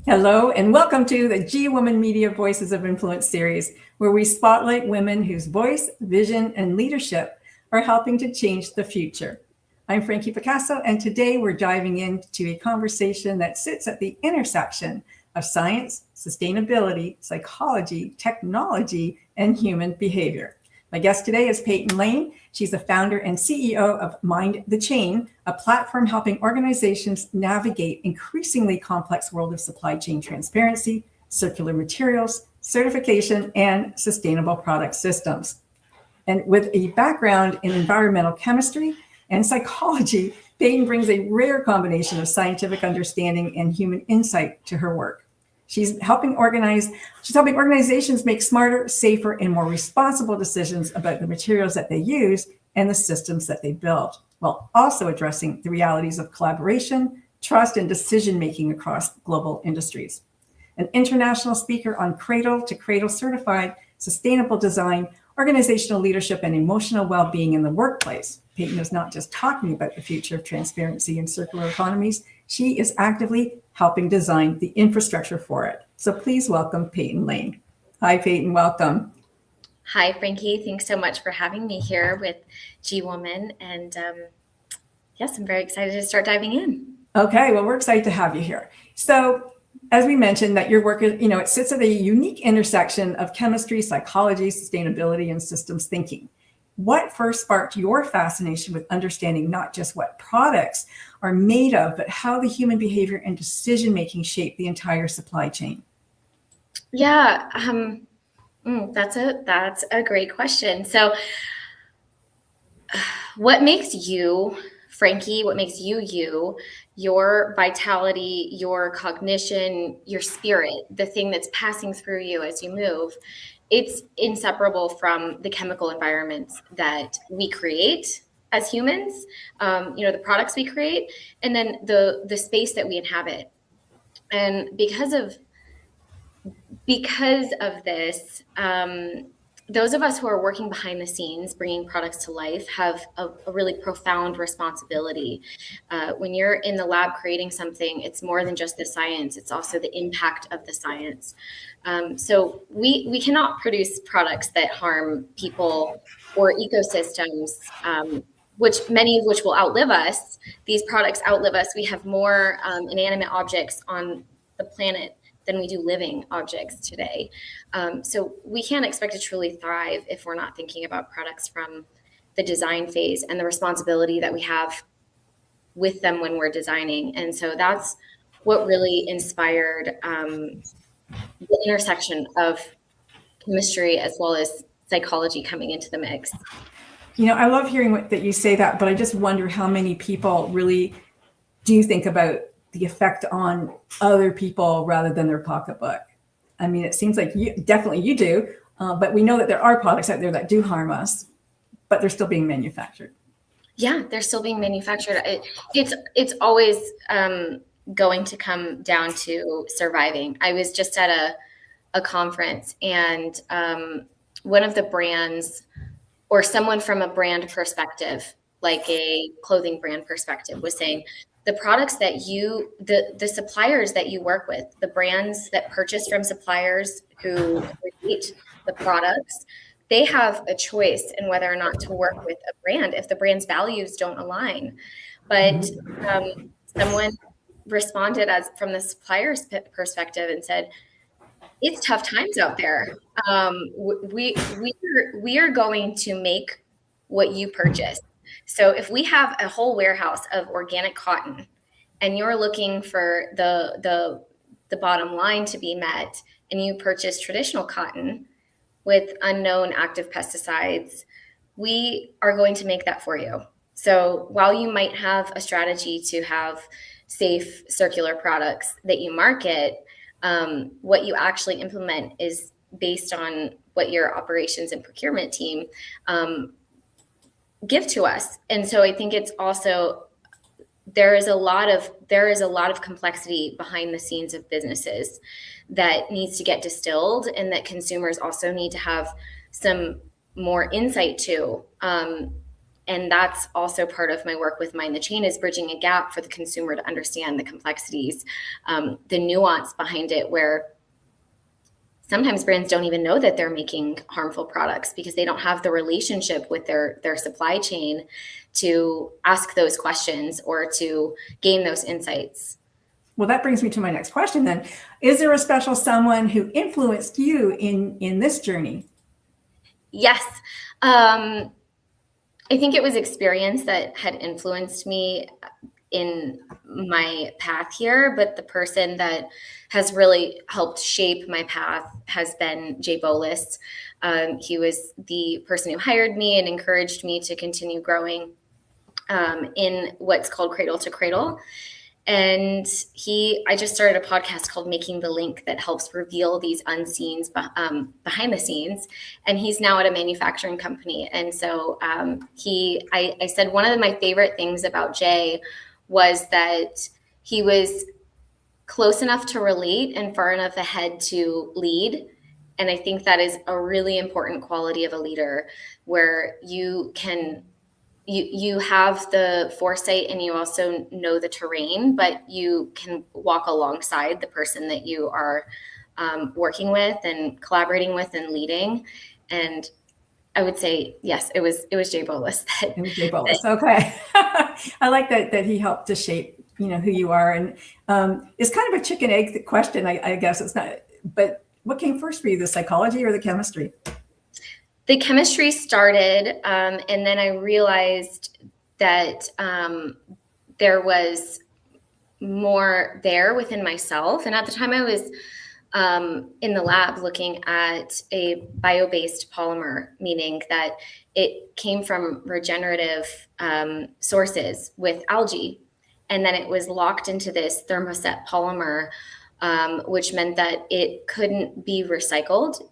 Hello, and welcome to the G Woman Media Voices of Influence series, where we spotlight women whose voice, vision, and leadership are helping to change the future. I'm Frankie Picasso, and today we're diving into a conversation that sits at the intersection of science, sustainability, psychology, technology, and human behavior. My guest today is Peyton Laine. She's the founder and CEO of Mind the Chain, a platform helping organizations navigate increasingly complex world of supply chain transparency, circular materials, certification, and sustainable product systems. And with a background in environmental chemistry and psychology, Peyton brings a rare combination of scientific understanding and human insight to her work. She's helping organizations make smarter, safer, and more responsible decisions about the materials that they use and the systems that they build, while also addressing the realities of collaboration, trust, and decision-making across global industries. An international speaker on Cradle to Cradle Certified, sustainable design, organizational leadership, and emotional well-being in the workplace, Peyton is not just talking about the future of transparency and circular economies, she is actively helping design the infrastructure for it. So please welcome Peyton Laine. Hi, Peyton, welcome. Hi, Frankie. Thanks so much for having me here with G Woman. And yes, I'm very excited to start diving in. Okay, well, we're excited to have you here. So as we mentioned, that your work is, it sits at a unique intersection of chemistry, psychology, sustainability, and systems thinking. What first sparked your fascination with understanding not just what products are made of, but how the human behavior and decision-making shape the entire supply chain? Yeah, that's a great question. So what makes you, Frankie, what makes you, your vitality, your cognition, your spirit, the thing that's passing through you as you move, it's inseparable from the chemical environments that we create as humans, the products we create, and then the space that we inhabit. And because of this, those of us who are working behind the scenes, bringing products to life, have a really profound responsibility. When you're in the lab creating something, it's more than just the science, it's also the impact of the science. So we cannot produce products that harm people or ecosystems, many of which will outlive us. These products outlive us. We have more inanimate objects on the planet than we do living objects today. So we can't expect to truly thrive if we're not thinking about products from the design phase and the responsibility that we have with them when we're designing. And so that's what really inspired the intersection of chemistry as well as psychology coming into the mix. I love hearing that you say that, but I just wonder how many people really do think about the effect on other people rather than their pocketbook. I mean, it seems like you do, but we know that there are products out there that do harm us, but they're still being manufactured. Yeah, they're still being manufactured. It's always going to come down to surviving. I was just at a conference, and one of the brands, or someone from a brand perspective, like a clothing brand perspective, was saying, the products that the suppliers that you work with, the brands that purchase from suppliers who create the products, they have a choice in whether or not to work with a brand if the brand's values don't align. But someone responded from the supplier's perspective and said, it's tough times out there. We are going to make what you purchase. So if we have a whole warehouse of organic cotton and you're looking for the bottom line to be met, and you purchase traditional cotton with unknown active pesticides, we are going to make that for you. So while you might have a strategy to have safe circular products that you market, what you actually implement is based on what your operations and procurement team give to us. And so I think it's also, there is a lot of complexity behind the scenes of businesses that needs to get distilled, and that consumers also need to have some more insight to. And that's also part of my work with Mind the Chain, is bridging a gap for the consumer to understand the complexities, the nuance behind it, where sometimes brands don't even know that they're making harmful products because they don't have the relationship with their supply chain to ask those questions or to gain those insights. Well, that brings me to my next question then. Is there a special someone who influenced you in this journey? Yes. I think it was experience that had influenced me in my path here, but the person that has really helped shape my path has been Jay Bolis. He was the person who hired me and encouraged me to continue growing in what's called Cradle to Cradle. And I just started a podcast called Making the Link that helps reveal these unseens behind the scenes. And he's now at a manufacturing company. And so I said one of my favorite things about Jay was that he was close enough to relate and far enough ahead to lead. And I think that is a really important quality of a leader, where you have the foresight and you also know the terrain, but you can walk alongside the person that you are working with and collaborating with and leading. And I would say, yes, it was Jay Bolis. It was Jay Bolis. Okay. I like that he helped to shape, who you are. And it's kind of a chicken egg question, I guess. It's not, but what came first for you, the psychology or the chemistry? The chemistry started, and then I realized that there was more there within myself. And at the time I was in the lab looking at a bio-based polymer, meaning that it came from regenerative sources with algae. And then it was locked into this thermoset polymer, which meant that it couldn't be recycled.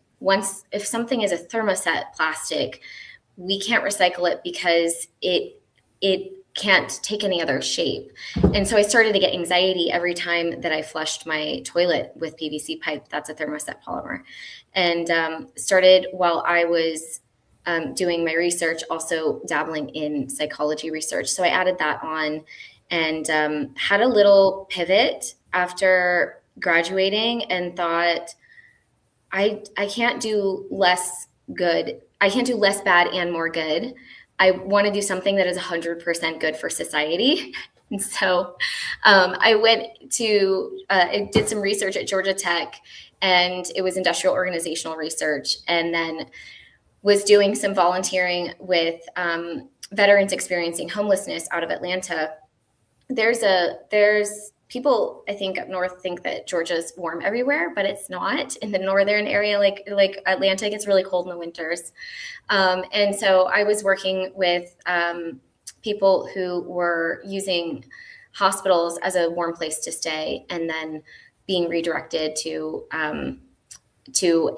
If something is a thermoset plastic, we can't recycle it because it can't take any other shape. And so I started to get anxiety every time that I flushed my toilet with PVC pipe. That's a thermoset polymer. And started while I was doing my research, also dabbling in psychology research. So I added that on and had a little pivot after graduating and thought, I can't do less good. I can't do less bad and more good. I want to do something that is 100% good for society. And so I did some research at Georgia Tech, and it was industrial organizational research, and then was doing some volunteering with veterans experiencing homelessness out of Atlanta. There's people, I think, up north think that Georgia's warm everywhere, but it's not. In the northern area, like Atlanta, it gets really cold in the winters. And so I was working with people who were using hospitals as a warm place to stay, and then being redirected to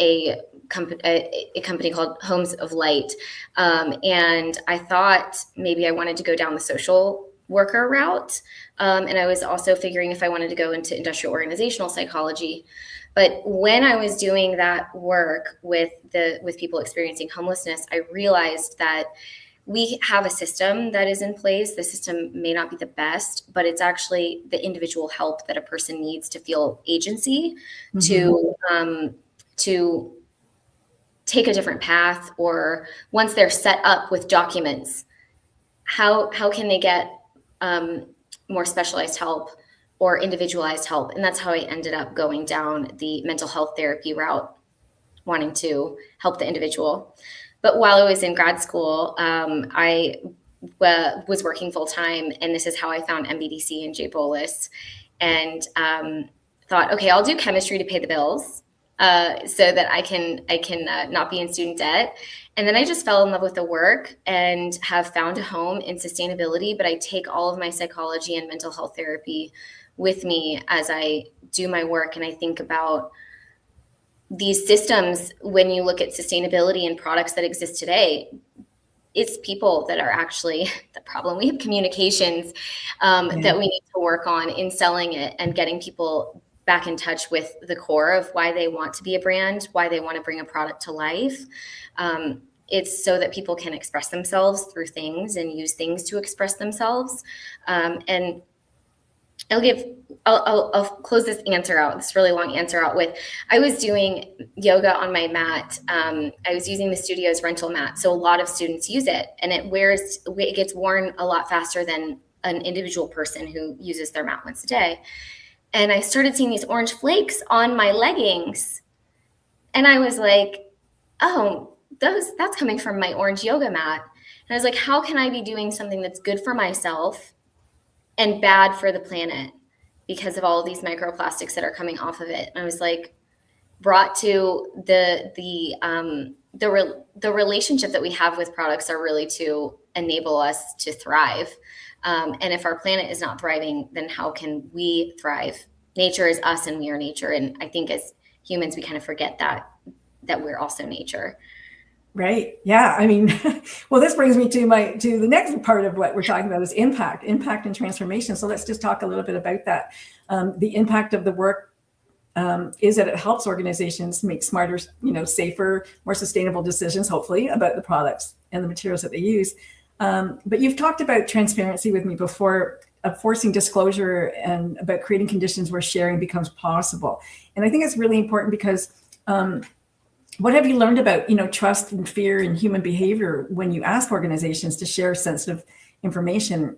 a company called Homes of Light. And I thought maybe I wanted to go down the social worker route. And I was also figuring if I wanted to go into industrial organizational psychology. But when I was doing that work with people experiencing homelessness, I realized that we have a system that is in place. The system may not be the best, but it's actually the individual help that a person needs to feel agency, mm-hmm. to take a different path, or once they're set up with documents, how can they get more specialized help or individualized help? And that's how I ended up going down the mental health therapy route, wanting to help the individual. But while I was in grad school, I was working full time, and this is how I found MBDC and Jay Bolis, and thought, okay, I'll do chemistry to pay the bills, so that I can not be in student debt. And then I just fell in love with the work and have found a home in sustainability. But I take all of my psychology and mental health therapy with me as I do my work. And I think about these systems. When you look at sustainability and products that exist today, it's people that are actually the problem. We have communications that we need to work on in selling it and getting people back in touch with the core of why they want to be a brand, why they want to bring a product to life. it's so that people can express themselves through things and use things to express themselves. And I'll close this answer out, this really long answer out with, I was doing yoga on my mat. I was using the studio's rental mat. So a lot of students use it, and it gets worn a lot faster than an individual person who uses their mat once a day. And I started seeing these orange flakes on my leggings. And I was like, oh, that's coming from my orange yoga mat. And I was like, how can I be doing something that's good for myself and bad for the planet because of all of these microplastics that are coming off of it? And I was like, brought to the relationship that we have with products are really to enable us to thrive. And if our planet is not thriving, then how can we thrive? Nature is us and we are nature. And I think as humans, we kind of forget that we're also nature. Right. Yeah. I mean, well, this brings me to the next part of what we're talking about is impact and transformation. So let's just talk a little bit about that. The impact of the work is that it helps organizations make smarter, safer, more sustainable decisions, hopefully, about the products and the materials that they use. But you've talked about transparency with me before, forcing disclosure and about creating conditions where sharing becomes possible. And I think it's really important because what have you learned about, trust and fear and human behavior when you ask organizations to share sensitive information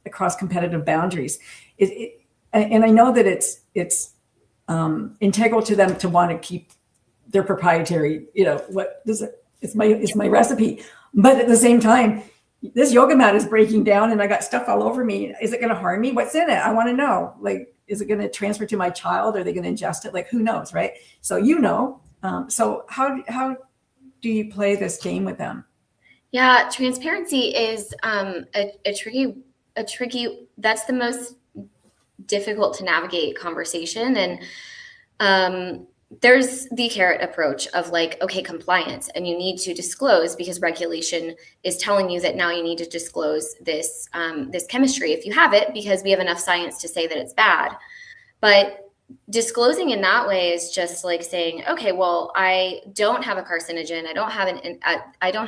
across competitive boundaries? And I know that it's integral to them to want to keep their proprietary, it's my recipe. But at the same time, this yoga mat is breaking down and I got stuff all over me. Is it going to harm me? What's in it? I want to know. Like, is it going to transfer to my child? Are they going to ingest it? Like, who knows, right? So, so how do you play this game with them? Yeah, transparency is a tricky. That's the most difficult to navigate conversation. And there's the carrot approach of like, okay, compliance, and you need to disclose because regulation is telling you that now you need to disclose this chemistry if you have it, because we have enough science to say that it's bad. But disclosing in that way is just like saying, okay, well, I don't have a carcinogen. I don't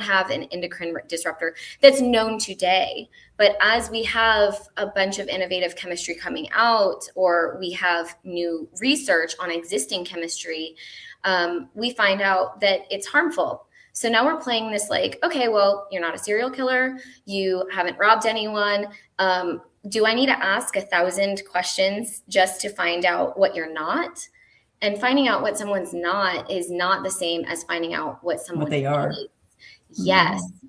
have an endocrine disruptor that's known today. But as we have a bunch of innovative chemistry coming out, or we have new research on existing chemistry, we find out that it's harmful. So now we're playing this like, okay, well, you're not a serial killer. You haven't robbed anyone. Do I need to ask 1,000 questions just to find out what you're not? And finding out what someone's not is not the same as finding out what they are. Yes. Mm-hmm.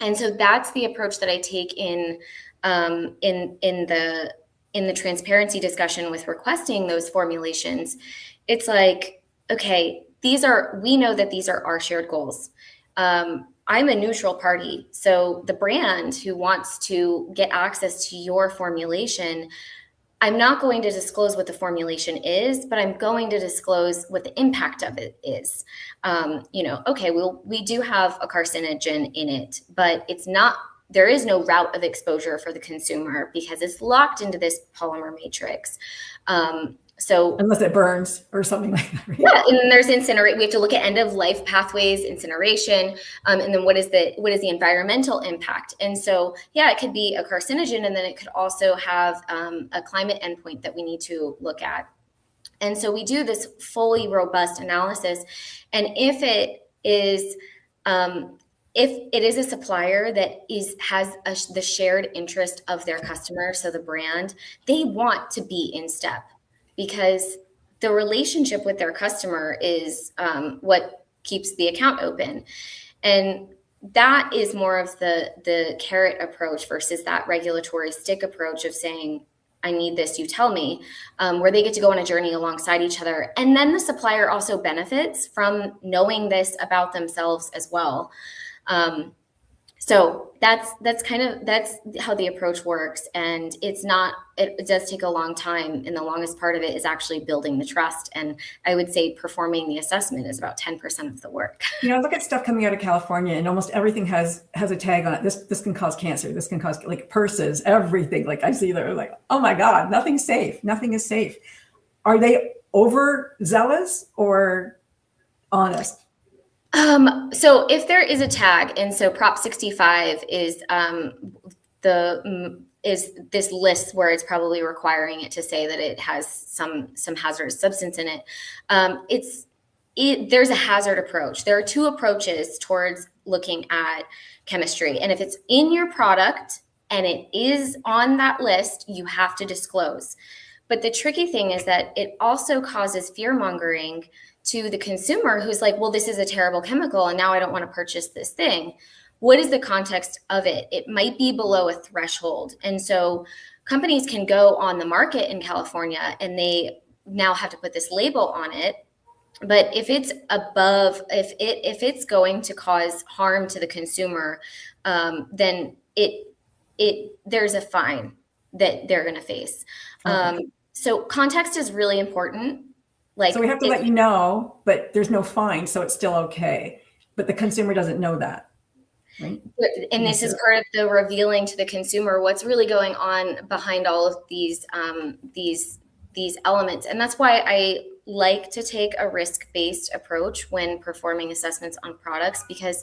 And so that's the approach that I take in the transparency discussion with requesting those formulations. It's like, okay, we know that these are our shared goals. I'm a neutral party. So the brand who wants to get access to your formulation, I'm not going to disclose what the formulation is, but I'm going to disclose what the impact of it is. Okay, we do have a carcinogen in it, but there is no route of exposure for the consumer because it's locked into this polymer matrix. So unless it burns or something like that. Right? Yeah, and then there's incinerate. We have to look at end of life pathways, incineration, and then what is the environmental impact? And so, yeah, it could be a carcinogen, and then it could also have a climate endpoint that we need to look at. And so we do this fully robust analysis, and if it is a supplier that has the shared interest of their customer, so the brand, they want to be in step. Because the relationship with their customer is what keeps the account open. And that is more of the carrot approach versus that regulatory stick approach of saying, I need this, you tell me, where they get to go on a journey alongside each other. And then the supplier also benefits from knowing this about themselves as well. So that's how the approach works. And it does take a long time. And the longest part of it is actually building the trust. And I would say performing the assessment is about 10% of the work. Look at stuff coming out of California and almost everything has a tag on it. This can cause cancer. This can cause like purses, everything. Like I see they're like, oh my God, nothing's safe. Nothing is safe. Are they overzealous or honest? So if there is a tag, and so Prop 65 is is this list where it's probably requiring it to say that it has some hazardous substance in it. There's a hazard approach. There are two approaches towards looking at chemistry, and if it's in your product and it is on that list, you have to disclose. But the tricky thing is that it also causes fear mongering to the consumer who's like, well, this is a terrible chemical and now I don't want to purchase this thing. What is the context of it? It might be below a threshold. And so companies can go on the market in California and they now have to put this label on it. But if it's above, if it's going to cause harm to the consumer, then there's a fine that they're going to face. Okay. So context is really important. So we have to let you know, but there's no fine, so it's still okay. But the consumer doesn't know that, right? And this is part of the revealing to the consumer what's really going on behind all of these elements. And that's why I like to take a risk-based approach when performing assessments on products, because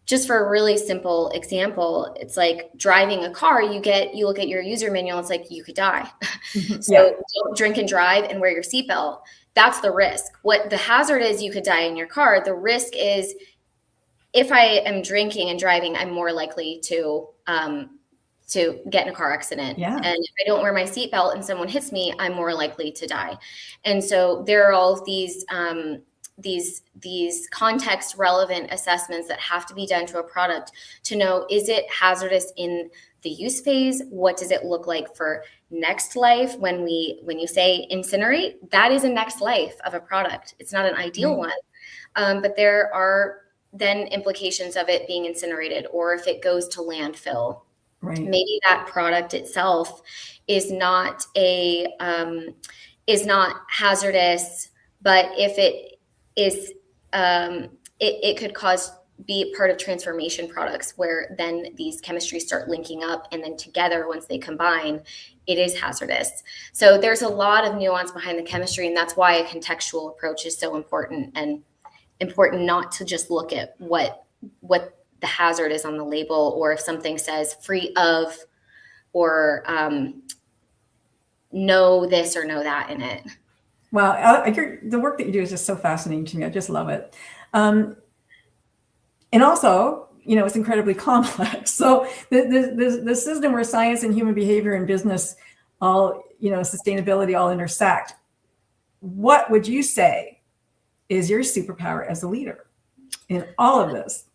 just for a really simple example, it's like driving a car, you look at your user manual, it's like you could die. So don't drink and drive and wear your seatbelt. That's the risk. What the hazard is, you could die in your car. The risk is if I am drinking and driving, I'm more likely to get in a car accident. Yeah. And if I don't wear my seatbelt and someone hits me, I'm more likely to die. And so there are all of these context relevant assessments that have to be done to a product to know, is it hazardous in the use phase? What does it look like for next life? When you say incinerate, that is a next life of a product. It's not an ideal one. But there are then implications of it being incinerated, or if it goes to landfill. Right. Maybe that product itself is not hazardous, but if it is, it could be part of transformation products where then these chemistries start linking up, and then together, once they combine, it is hazardous. So there's a lot of nuance behind the chemistry, and that's why a contextual approach is so important, and important not to just look at what the hazard is on the label, or if something says free of, or know this or know that in it. Wow, the work that you do is just so fascinating to me. I just love it. And also, it's incredibly complex. So the system where science and human behavior and business all, sustainability all intersect, what would you say is your superpower as a leader in all of this?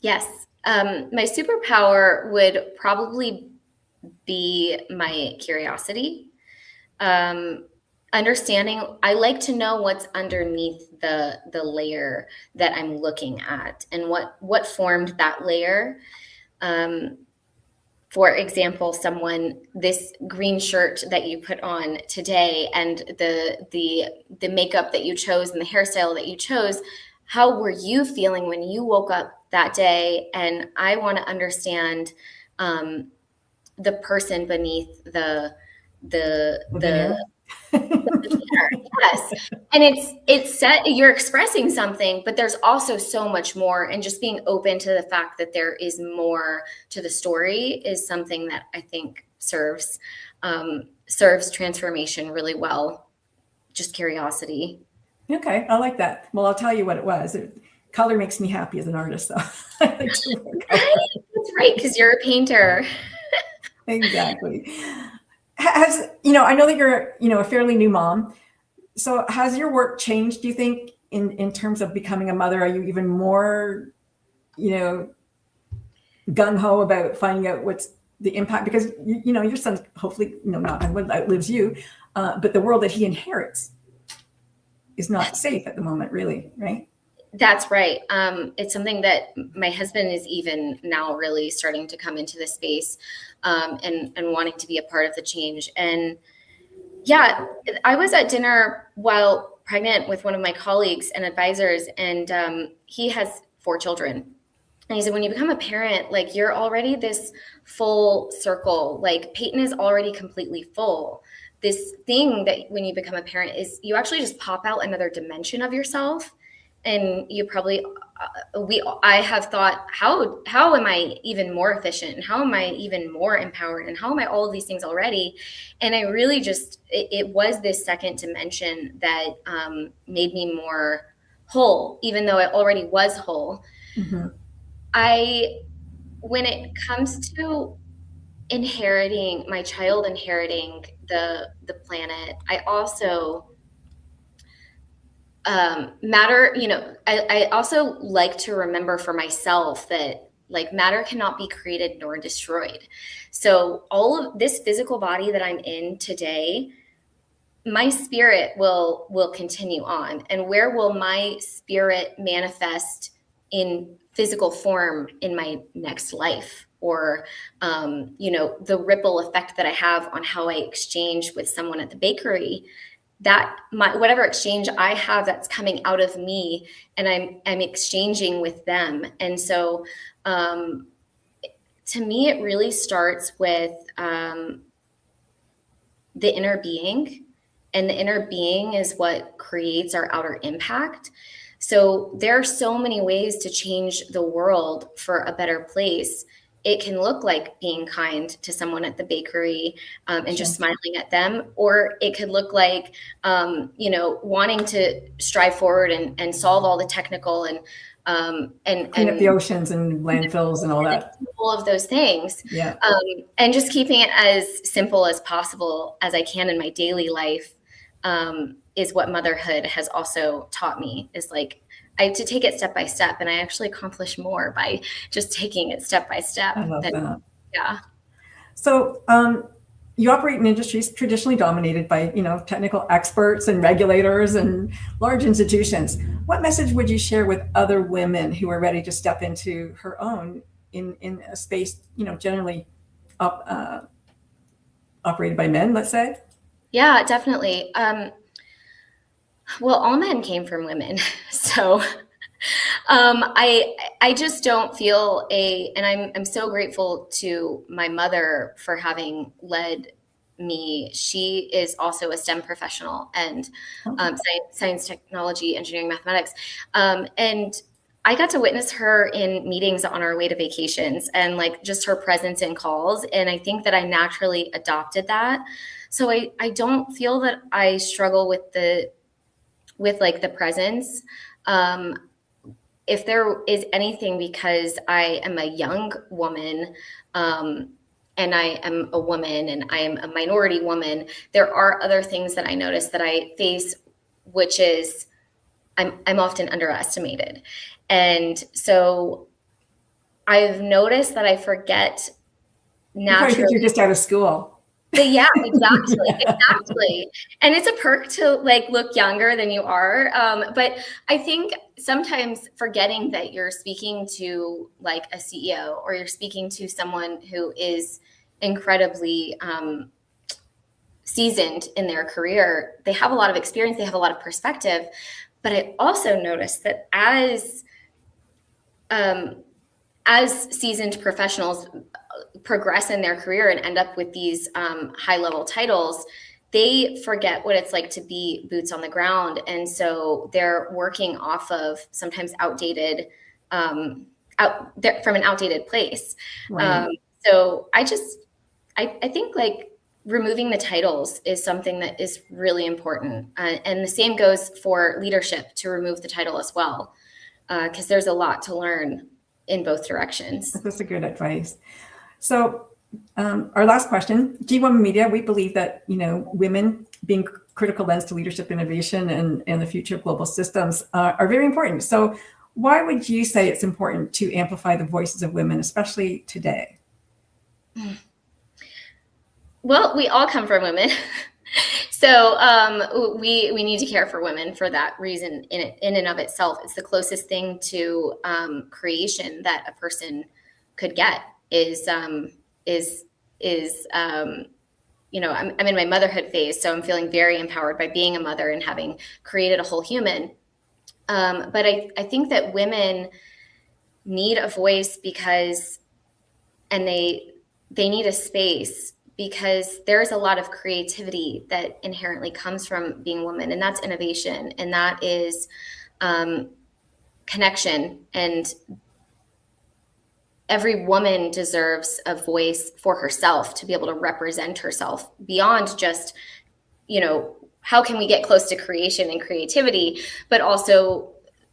Yes. My superpower would probably be my curiosity. Understanding, I like to know what's underneath the layer that I'm looking at, and what formed that layer. For example, this green shirt that you put on today, and the makeup that you chose and the hairstyle that you chose, how were you feeling when you woke up that day? And I want to understand the person beneath the yes. And it's set, you're expressing something, but there's also so much more, and just being open to the fact that there is more to the story is something that I think serves transformation really well. Just curiosity. Okay, I like that. Well, I'll tell you what it was. Color makes me happy as an artist, so I like to work right? That's right, because you're a painter. Exactly. I know that you're, a fairly new mom. So has your work changed, do you think, in terms of becoming a mother? Are you even more, gung-ho about finding out what's the impact? Because, your son hopefully, not outlives you, but the world that he inherits is not safe at the moment, really, right? That's right. It's something that my husband is even now really starting to come into the space and wanting to be a part of the change. And yeah, I was at dinner while pregnant with one of my colleagues and advisors, and he has 4 children. And he said, when you become a parent, like, you're already this full circle, like Peyton is already completely full. This thing that when you become a parent is you actually just pop out another dimension of yourself. and you probably, I have thought, how am I even more efficient? And how am I even more empowered? And how am I all of these things already? And I really just, it was this second dimension that made me more whole, even though I already was whole. Mm-hmm. When it comes to inheriting, my child inheriting the planet, I also matter, I also like to remember for myself that like matter cannot be created nor destroyed. So all of this physical body that I'm in today, my spirit will continue on. And where will my spirit manifest in physical form in my next life? Or the ripple effect that I have on how I exchange with someone at the bakery, that whatever exchange I have that's coming out of me, and I'm exchanging with them. And so to me, it really starts with the inner being, and the inner being is what creates our outer impact. So there are so many ways to change the world for a better place. It can look like being kind to someone at the bakery and just smiling at them, or it could look like, wanting to strive forward and solve all the technical and clean up the oceans and landfills and all that. All of those things. Yeah. And just keeping it as simple as possible as I can in my daily life is what motherhood has also taught me, is like, I have to take it step by step, and I actually accomplish more by just taking it step by step. I love that. Yeah. So you operate in industries traditionally dominated by, technical experts and regulators and large institutions. What message would you share with other women who are ready to step into her own in a space, generally operated by men, let's say? Yeah, definitely. Well, all men came from women. So I just don't feel and I'm so grateful to my mother for having led me. She is also a STEM professional, and science, technology, engineering, mathematics. And I got to witness her in meetings on our way to vacations, and like just her presence in calls. And I think that I naturally adopted that. So I don't feel that I struggle with the presence. If there is anything, because I am a young woman, and I am a woman, and I am a minority woman, there are other things that I notice that I face, which is I'm often underestimated. And so I've noticed that I forget naturally. Because you're just out of school. Yeah, exactly. And it's a perk to like look younger than you are. But I think sometimes forgetting that you're speaking to like a CEO, or you're speaking to someone who is incredibly seasoned in their career. They have a lot of experience, they have a lot of perspective. But I also noticed that as seasoned professionals progress in their career and end up with these high-level titles, they forget what it's like to be boots on the ground. And so they're working off of sometimes outdated, from an outdated place. Right. So I think like removing the titles is something that is really important. And the same goes for leadership, to remove the title as well, because there's a lot to learn in both directions. That's a good advice. So our last question, G Women Media, we believe that, women being critical lens to leadership, innovation, and the future of global systems are very important. So why would you say it's important to amplify the voices of women, especially today? Well, we all come from women. So we need to care for women for that reason in and of itself. It's the closest thing to creation that a person could get I'm in my motherhood phase, so I'm feeling very empowered by being a mother and having created a whole human. But I think that women need a voice and they need a space, because there's a lot of creativity that inherently comes from being a woman, and that's innovation, and that is connection, and every woman deserves a voice for herself to be able to represent herself beyond just, how can we get close to creation and creativity, but also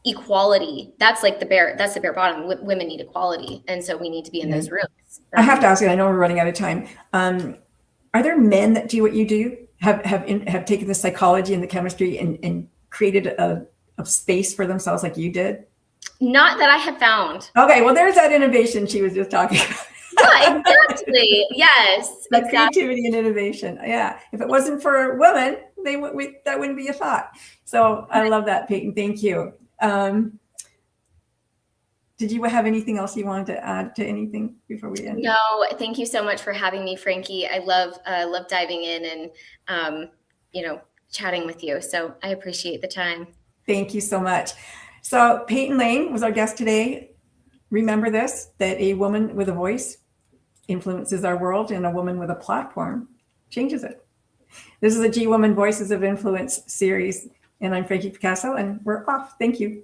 equality. That's like the bare bottom. Women need equality. And so we need to be in those rooms. I have to ask you, I know we're running out of time. Are there men that do what you do, have taken the psychology and the chemistry and created a space for themselves like you did? Not that I have found. Okay, well, there's that innovation she was just talking about. Yeah, exactly. Yes. That exactly. creativity and innovation. Yeah. If it wasn't for women, that wouldn't be a thought. So I love that, Peyton. Thank you. Did you have anything else you wanted to add to anything before we end? No, thank you so much for having me, Frankie. I love diving in and, chatting with you. So I appreciate the time. Thank you so much. So Peyton Laine was our guest today. Remember this, that a woman with a voice influences our world, and a woman with a platform changes it. This is the G Woman Voices of Influence series, and I'm Frankie Picasso, and we're off. Thank you.